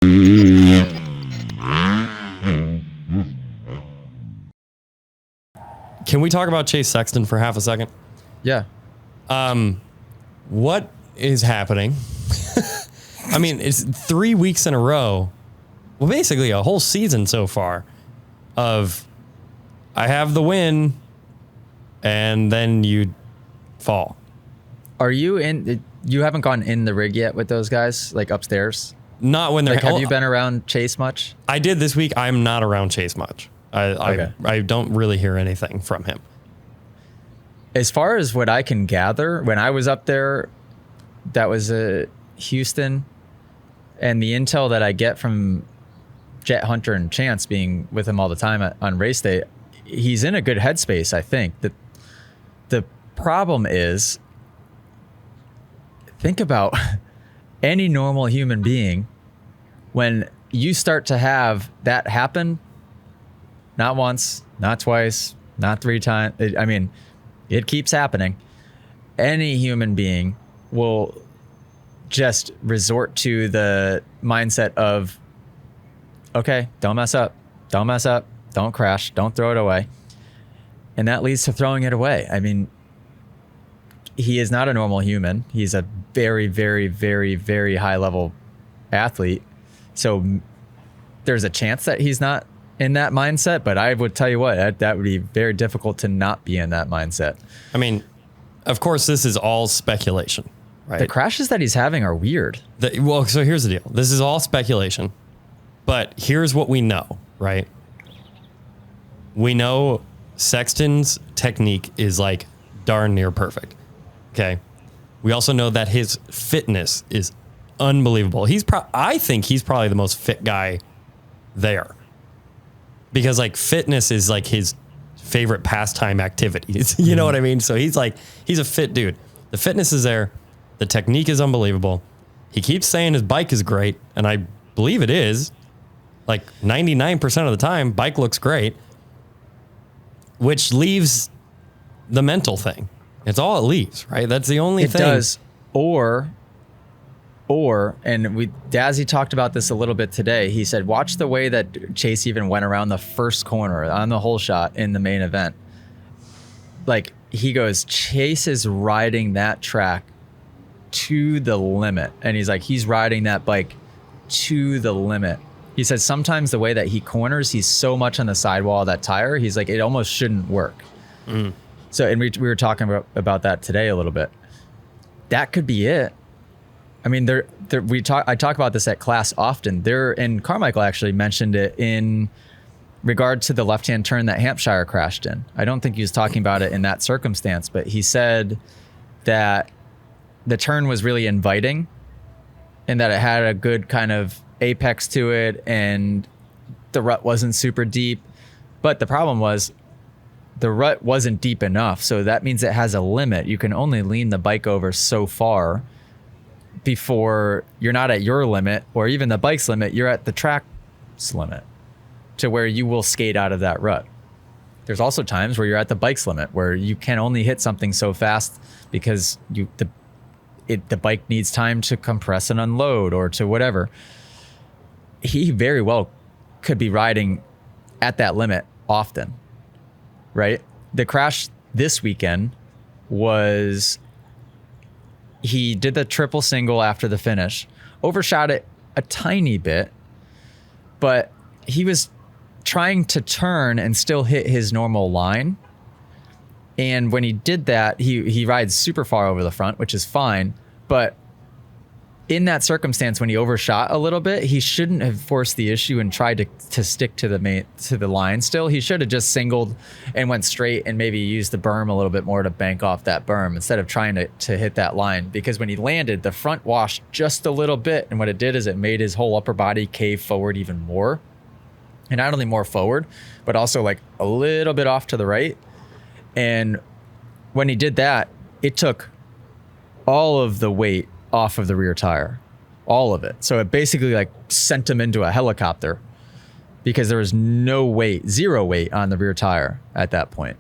Can we talk about Chase Sexton for half a second? Yeah. What is happening? I mean, it's 3 weeks in a row. Well, basically a whole season so far of I have the win and then you fall. Are you in? You haven't gone in the rig yet with those guys, like upstairs? Not when they're like, have you been around Chase much? I did this week. I'm not around Chase much. I don't really hear anything from him. As far as what I can gather, when I was up there, that was Houston, and the intel that I get from Jet Hunter and Chance being with him all the time on race day, he's in a good headspace. I think that the problem is, think about any normal human being when you start to have that happen. Not once, not twice, not 3 times. I mean, it keeps happening. Any human being will just resort to the mindset of, okay, don't mess up, don't crash, don't throw it away. And that leads to throwing it away. I mean, he is not a normal human. He's a very, very, very, very high level athlete. So there's a chance that he's not in that mindset, but I would tell you what, that would be very difficult to not be in that mindset. I mean, of course, this is all speculation, right? The crashes that he's having are weird. Well, so here's the deal. This is all speculation, but here's what we know, right? We know Sexton's technique is like darn near perfect. Okay. We also know that his fitness is unbelievable. I think he's probably the most fit guy there. Because like fitness is like his favorite pastime activities. You know what I mean? So he's a fit dude. The fitness is there. The technique is unbelievable. He keeps saying his bike is great. And I believe it is. Like 99% of the time, bike looks great. Which leaves the mental thing. It's all it leaves, right? That's the only thing. It does. And Dazzy talked about this a little bit today. He said, watch the way that Chase even went around the first corner on the whole shot in the main event. Like, he goes, Chase is riding that track to the limit. And he's like, he's riding that bike to the limit. He said sometimes the way that he corners, he's so much on the sidewall of that tire, he's like, it almost shouldn't work. So, and we were talking about that today a little bit. That could be it. I mean, I talk about this at class often. And Carmichael actually mentioned it in regard to the left-hand turn that Hampshire crashed in. I don't think he was talking about it in that circumstance, but he said that the turn was really inviting and that it had a good kind of apex to it and the rut wasn't super deep. But the problem was the rut wasn't deep enough. So that means it has a limit. You can only lean the bike over so far before you're not at your limit or even the bike's limit, you're at the track's limit to where you will skate out of that rut. There's also times where you're at the bike's limit where you can only hit something so fast because the bike needs time to compress and unload or to whatever. He very well could be riding at that limit often, right? The crash this weekend was, he did the triple single after the finish, overshot it a tiny bit, but he was trying to turn and still hit his normal line. And when he did that, he rides super far over the front, which is fine. But in that circumstance, when he overshot a little bit, he shouldn't have forced the issue and tried to stick to the line still. He should have just singled and went straight and maybe used the berm a little bit more to bank off that berm instead of trying to hit that line. Because when he landed, the front washed just a little bit. And what it did is it made his whole upper body cave forward even more. And not only more forward, but also like a little bit off to the right. And when he did that, it took all of the weight off of the rear tire, all of it. So it basically like sent him into a helicopter because there was no weight, zero weight on the rear tire at that point.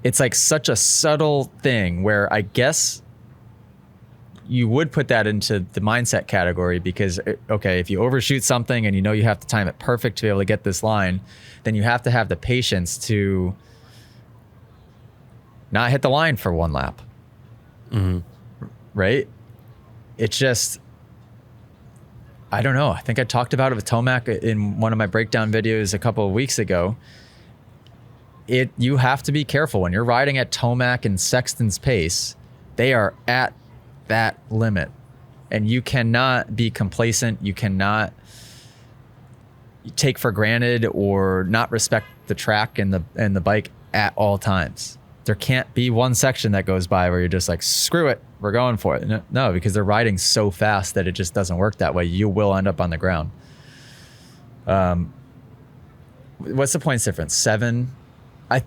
It's like such a subtle thing where I guess you would put that into the mindset category because, okay, if you overshoot something and you know you have to time it perfect to be able to get this line, then you have to have the patience to not hit the line for one lap. Right? It's just, I don't know. I think I talked about it with Tomac in one of my breakdown videos a couple of weeks ago. You have to be careful when you're riding at Tomac and Sexton's pace. They are at that limit, and you cannot be complacent. You cannot take for granted or not respect the track and the bike at all times. There can't be one section that goes by where you're just like, screw it, we're going for it. No, because they're riding so fast that it just doesn't work that way. You will end up on the ground. What's the points difference? 7. I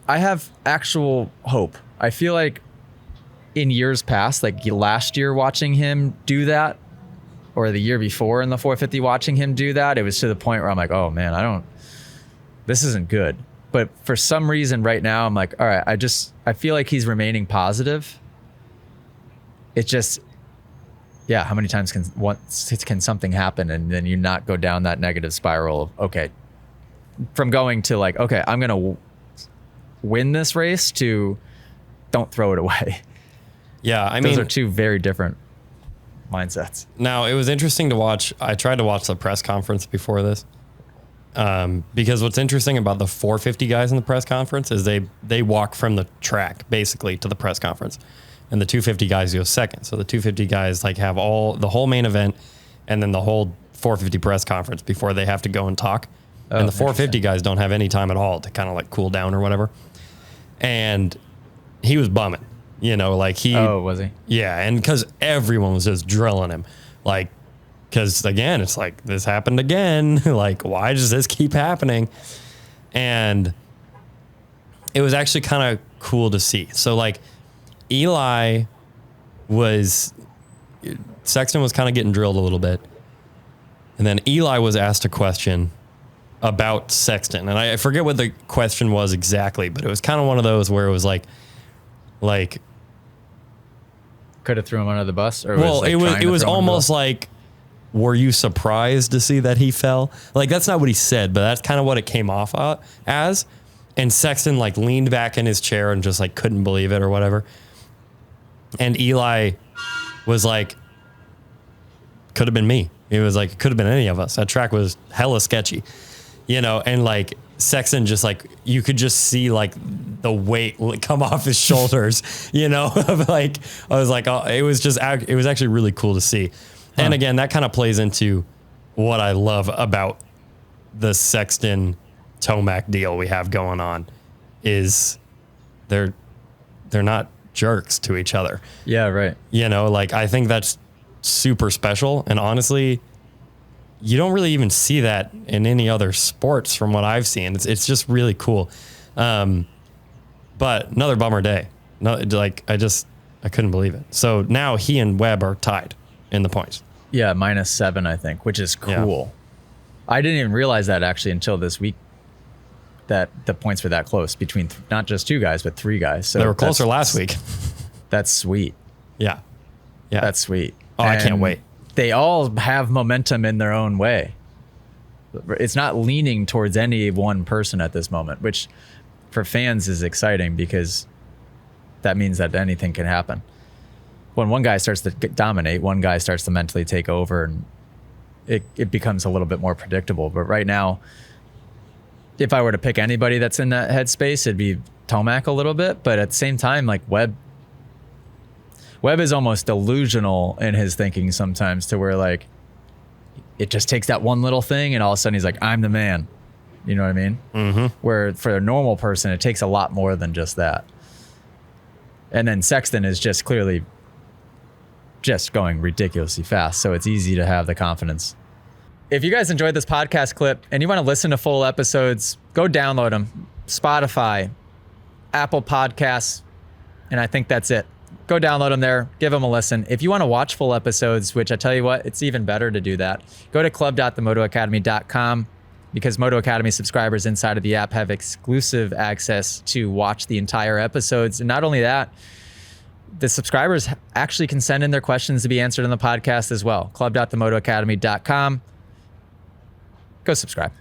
have actual hope. I feel like in years past, like last year watching him do that, or the year before in the 450 watching him do that, it was to the point where I'm like, oh man, this isn't good. But for some reason right now, I'm like, all right, I feel like he's remaining positive. It's just, yeah, how many times can something happen and then you not go down that negative spiral of, okay, from going to like, okay, I'm going to win this race to don't throw it away. Yeah, I mean, mean, those are two very different mindsets. Now, it was interesting to watch. I tried to watch the press conference before this. Because what's interesting about the 450 guys in the press conference is they walk from the track basically to the press conference, and the 250 guys go second. So the 250 guys like have the whole main event and then the whole 450 press conference before they have to go and talk. And the 450 guys don't have any time at all to kind of like cool down or whatever. And he was bumming, like Oh, was he? Yeah, and because everyone was just drilling him, like. Because again, it's like, this happened again. Like, why does this keep happening? And it was actually kind of cool to see. So like Sexton was kind of getting drilled a little bit. And then Eli was asked a question about Sexton. And I forget what the question was exactly, but it was kind of one of those where it was like, could have threw him under the bus, or it was almost like, were you surprised to see that he fell? Like, that's not what he said, but that's kind of what it came off as. And Sexton like leaned back in his chair and just like couldn't believe it or whatever. And Eli was like, could have been me. It was like, it could have been any of us. That track was hella sketchy, and like Sexton just like, you could just see like the weight come off his shoulders, of like, I was like, oh, it was actually really cool to see. And again, that kind of plays into what I love about the Sexton Tomac deal we have going on is they're not jerks to each other. Yeah, right. Like I think that's super special. And honestly, you don't really even see that in any other sports from what I've seen. It's just really cool. But another bummer day. No, like I couldn't believe it. So now he and Webb are tied in the points. Yeah, -7, I think, which is cool. Yeah. I didn't even realize that actually until this week, that the points were that close between not just 2 guys, but 3 guys. So they were closer last week. That's sweet. Yeah. That's sweet. Oh, I can't wait. They all have momentum in their own way. It's not leaning towards any one person at this moment, which for fans is exciting because that means that anything can happen. When one guy starts to dominate, one guy starts to mentally take over, and it becomes a little bit more predictable. But right now, if I were to pick anybody that's in that headspace, it'd be Tomac a little bit. But at the same time, like Webb is almost delusional in his thinking sometimes, to where like it just takes that one little thing and all of a sudden he's like, I'm the man. You know what I mean? Mm-hmm. Where for a normal person, it takes a lot more than just that. And then Sexton is just clearly just going ridiculously fast. So it's easy to have the confidence. If you guys enjoyed this podcast clip and you want to listen to full episodes, go download them. Spotify, Apple Podcasts, and I think that's it. Go download them there. Give them a listen. If you want to watch full episodes, which I tell you what, it's even better to do that, go to club.themotoacademy.com, because Moto Academy subscribers inside of the app have exclusive access to watch the entire episodes. And not only that, the subscribers actually can send in their questions to be answered on the podcast as well. club.themotoacademy.com. Go subscribe.